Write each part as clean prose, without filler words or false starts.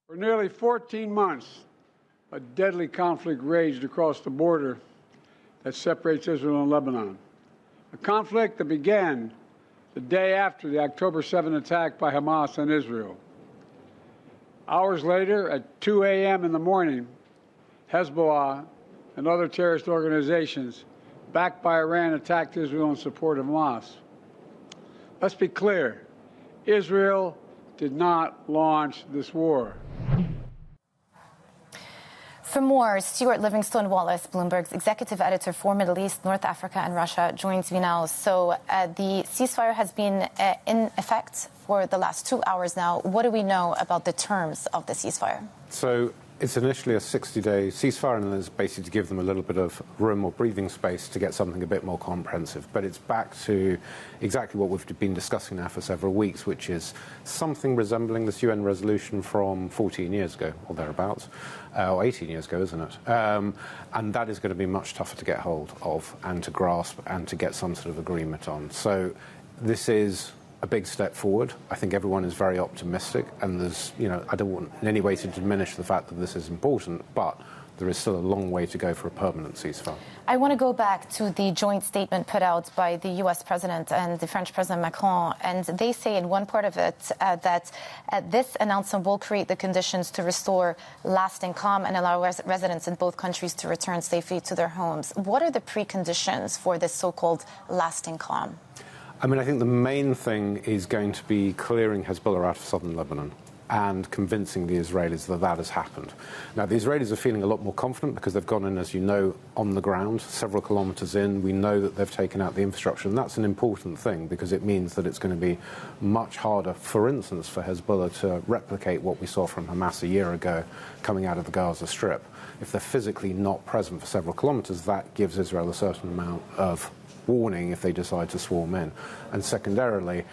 For nearly 14 months, a deadly conflict raged across the border that separates Israel and Lebanon. A conflict that began the day after the October 7 attack by Hamas on Israel. Hours later, at 2 a.m. in the morning, Hezbollah and other terrorist organizations backed by Iran attacked Israel in support of Hamas. Let's be clear, Israel did not launch this war. For more, Stuart Livingstone-Wallace, Bloomberg's executive editor for Middle East, North Africa and Russia, joins me now. So the ceasefire has been in effect for the last 2 hours now. What do we know about the terms of the ceasefire? So it's initially a 60-day ceasefire, and it's basically to give them a little bit of room or breathing space to get something a bit more comprehensive. But it's back to exactly what we've been discussing now for several weeks, which is something resembling this UN resolution from 14 years ago, or thereabouts, or 18 years ago, isn't it? And that is going to be much tougher to get hold of and to grasp and to get some sort of agreement on. So this is a big step forward. I think everyone is very optimistic, and there's, I don't want in any way to diminish the fact that this is important, but there is still a long way to go for a permanent ceasefire. I want to go back to the joint statement put out by the U.S. President and the French President Macron, and they say in one part of it that this announcement will create the conditions to restore lasting calm and allow residents in both countries to return safely to their homes. What are the preconditions for this so-called lasting calm? I mean, I think the main thing is going to be clearing Hezbollah out of southern Lebanon and convincing the Israelis that that has happened. Now, the Israelis are feeling a lot more confident because they've gone in, as you know, on the ground, several kilometres in. We know that they've taken out the infrastructure, and that's an important thing because it means that it's going to be much harder, for instance, for Hezbollah to replicate what we saw from Hamas a year ago coming out of the Gaza Strip. If they're physically not present for several kilometres, that gives Israel a certain amount of warning if they decide to swarm in. And secondarily,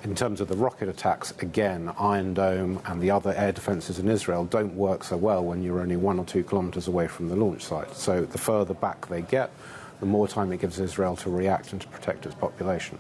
in terms of the rocket attacks, again, Iron Dome and the other air defences in Israel don't work so well when you're only 1 or 2 kilometres away from the launch site. So the further back they get, the more time it gives Israel to react and to protect its population.